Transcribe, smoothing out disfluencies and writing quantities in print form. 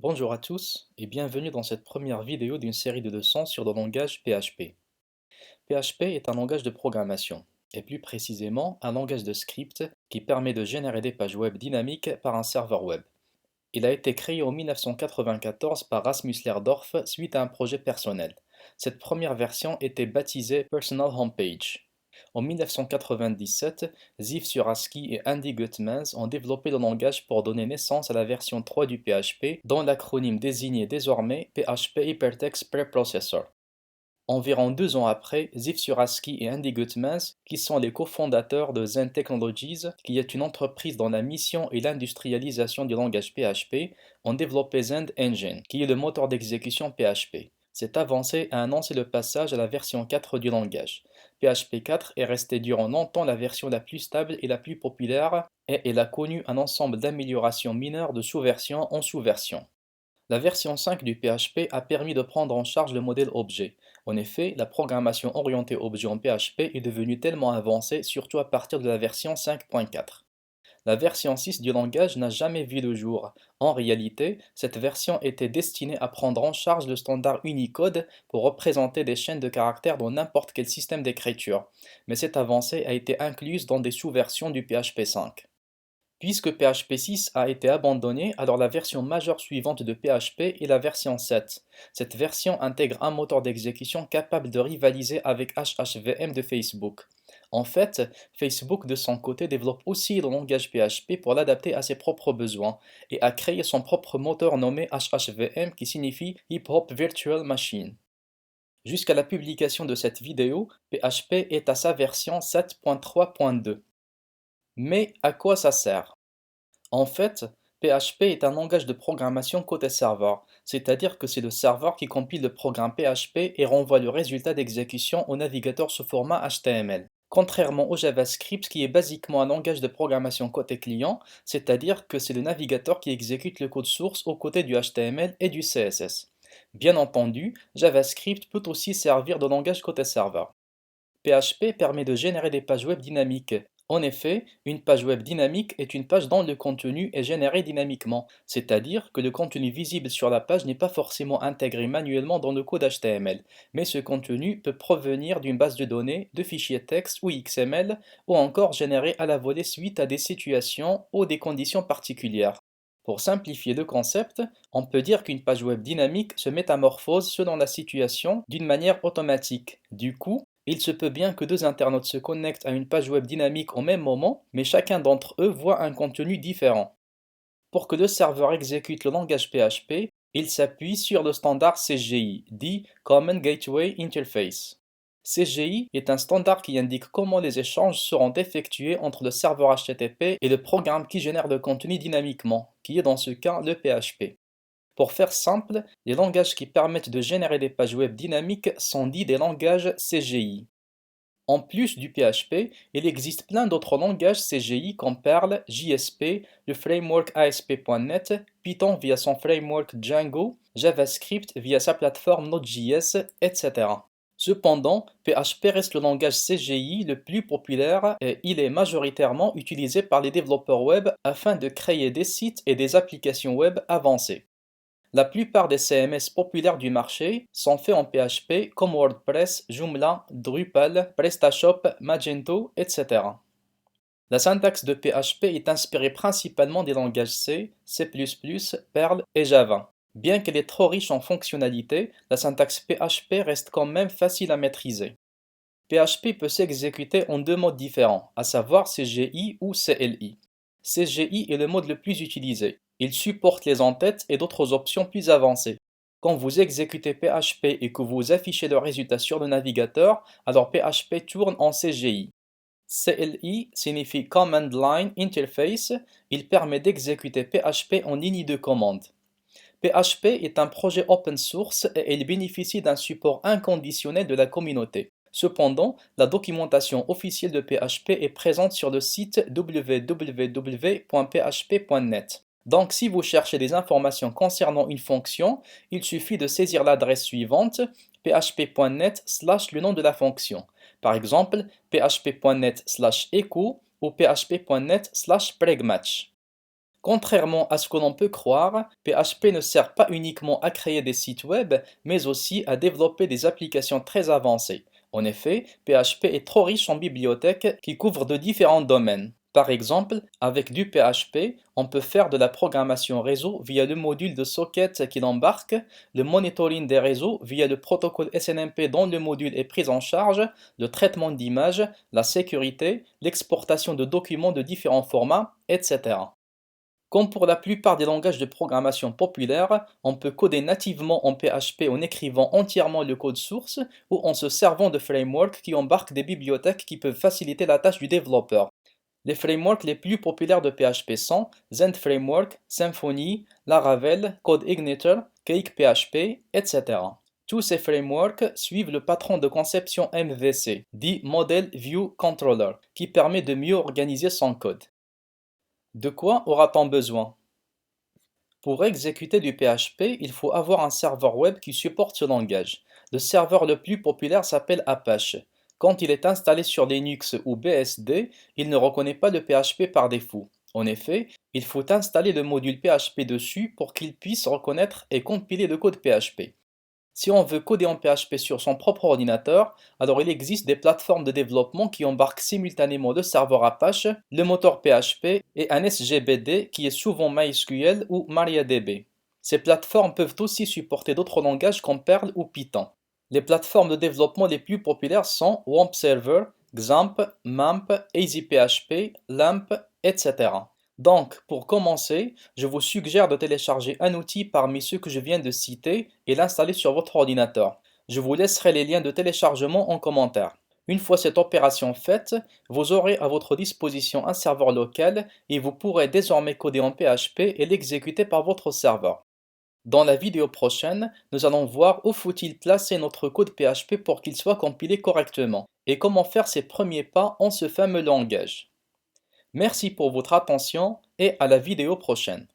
Bonjour à tous et bienvenue dans cette première vidéo d'une série de leçons sur le langage PHP. PHP est un langage de programmation, et plus précisément un langage de script qui permet de générer des pages web dynamiques par un serveur web. Il a été créé en 1994 par Rasmus Lerdorf suite à un projet personnel. Cette première version était baptisée Personal Homepage. En 1997, Ziv Suraski et Andy Gutmans ont développé le langage pour donner naissance à la version 3 du PHP, dont l'acronyme désignait désormais PHP Hypertext Preprocessor. Environ 2 ans après, Ziv Suraski et Andy Gutmans, qui sont les cofondateurs de Zen Technologies, qui est une entreprise dont la mission est l'industrialisation du langage PHP, ont développé Zen Engine, qui est le moteur d'exécution PHP. Cette avancée a annoncé le passage à la version 4 du langage. PHP 4 est resté durant longtemps la version la plus stable et la plus populaire, et elle a connu un ensemble d'améliorations mineures de sous-version en sous-version. La version 5 du PHP a permis de prendre en charge le modèle objet. En effet, la programmation orientée objet en PHP est devenue tellement avancée, surtout à partir de la version 5.4. La version 6 du langage n'a jamais vu le jour. En réalité, cette version était destinée à prendre en charge le standard Unicode pour représenter des chaînes de caractères dans n'importe quel système d'écriture. Mais cette avancée a été incluse dans des sous-versions du PHP 5. Puisque PHP 6 a été abandonné, alors la version majeure suivante de PHP est la version 7. Cette version intègre un moteur d'exécution capable de rivaliser avec HHVM de Facebook. En fait, Facebook de son côté développe aussi le langage PHP pour l'adapter à ses propres besoins et a créé son propre moteur nommé HHVM qui signifie Hip Hop Virtual Machine. Jusqu'à la publication de cette vidéo, PHP est à sa version 7.3.2. Mais à quoi ça sert? En fait, PHP est un langage de programmation côté serveur, c'est-à-dire que c'est le serveur qui compile le programme PHP et renvoie le résultat d'exécution au navigateur sous format HTML. Contrairement au JavaScript qui est basiquement un langage de programmation côté client, c'est-à-dire que c'est le navigateur qui exécute le code source aux côtés du HTML et du CSS. Bien entendu, JavaScript peut aussi servir de langage côté serveur. PHP permet de générer des pages web dynamiques. En effet, une page web dynamique est une page dont le contenu est généré dynamiquement, c'est-à-dire que le contenu visible sur la page n'est pas forcément intégré manuellement dans le code HTML, mais ce contenu peut provenir d'une base de données, de fichiers texte ou XML, ou encore généré à la volée suite à des situations ou des conditions particulières. Pour simplifier le concept, on peut dire qu'une page web dynamique se métamorphose selon la situation d'une manière automatique. Du coup, il se peut bien que deux internautes se connectent à une page web dynamique au même moment, mais chacun d'entre eux voit un contenu différent. Pour que le serveur exécute le langage PHP, il s'appuie sur le standard CGI, dit Common Gateway Interface. CGI est un standard qui indique comment les échanges seront effectués entre le serveur HTTP et le programme qui génère le contenu dynamiquement, qui est dans ce cas le PHP. Pour faire simple, les langages qui permettent de générer des pages web dynamiques sont dits des langages CGI. En plus du PHP, il existe plein d'autres langages CGI comme Perl, JSP, le framework ASP.NET, Python via son framework Django, JavaScript via sa plateforme Node.js, etc. Cependant, PHP reste le langage CGI le plus populaire et il est majoritairement utilisé par les développeurs web afin de créer des sites et des applications web avancées. La plupart des CMS populaires du marché sont faits en PHP comme WordPress, Joomla, Drupal, PrestaShop, Magento, etc. La syntaxe de PHP est inspirée principalement des langages C, C++, Perl et Java. Bien qu'elle est trop riche en fonctionnalités, la syntaxe PHP reste quand même facile à maîtriser. PHP peut s'exécuter en deux modes différents, à savoir CGI ou CLI. CGI est le mode le plus utilisé. Il supporte les entêtes et d'autres options plus avancées. Quand vous exécutez PHP et que vous affichez le résultat sur le navigateur, alors PHP tourne en CGI. CLI signifie Command Line Interface, il permet d'exécuter PHP en ligne de commande. PHP est un projet open source et il bénéficie d'un support inconditionnel de la communauté. Cependant, la documentation officielle de PHP est présente sur le site www.php.net. Donc si vous cherchez des informations concernant une fonction, il suffit de saisir l'adresse suivante php.net / le nom de la fonction. Par exemple, php.net /echo ou php.net /pregmatch. Contrairement à ce que l'on peut croire, PHP ne sert pas uniquement à créer des sites web, mais aussi à développer des applications très avancées. En effet, PHP est trop riche en bibliothèques qui couvrent de différents domaines. Par exemple, avec du PHP, on peut faire de la programmation réseau via le module de socket qui l'embarque, le monitoring des réseaux via le protocole SNMP dont le module est pris en charge, le traitement d'images, la sécurité, l'exportation de documents de différents formats, etc. Comme pour la plupart des langages de programmation populaires, on peut coder nativement en PHP en écrivant entièrement le code source ou en se servant de frameworks qui embarquent des bibliothèques qui peuvent faciliter la tâche du développeur. Les frameworks les plus populaires de PHP sont Zend Framework, Symfony, Laravel, CodeIgniter, CakePHP, etc. Tous ces frameworks suivent le patron de conception MVC, dit Model View Controller, qui permet de mieux organiser son code. De quoi aura-t-on besoin? Pour exécuter du PHP, il faut avoir un serveur web qui supporte ce langage. Le serveur le plus populaire s'appelle Apache. Quand il est installé sur Linux ou BSD, il ne reconnaît pas le PHP par défaut. En effet, il faut installer le module PHP dessus pour qu'il puisse reconnaître et compiler le code PHP. Si on veut coder en PHP sur son propre ordinateur, alors il existe des plateformes de développement qui embarquent simultanément le serveur Apache, le moteur PHP et un SGBD qui est souvent MySQL ou MariaDB. Ces plateformes peuvent aussi supporter d'autres langages comme Perl ou Python. Les plateformes de développement les plus populaires sont WAMP Server, XAMPP, MAMP, EasyPHP, LAMP, etc. Donc, pour commencer, je vous suggère de télécharger un outil parmi ceux que je viens de citer et l'installer sur votre ordinateur. Je vous laisserai les liens de téléchargement en commentaire. Une fois cette opération faite, vous aurez à votre disposition un serveur local et vous pourrez désormais coder en PHP et l'exécuter par votre serveur. Dans la vidéo prochaine, nous allons voir où faut-il placer notre code PHP pour qu'il soit compilé correctement et comment faire ses premiers pas en ce fameux langage. Merci pour votre attention et à la vidéo prochaine.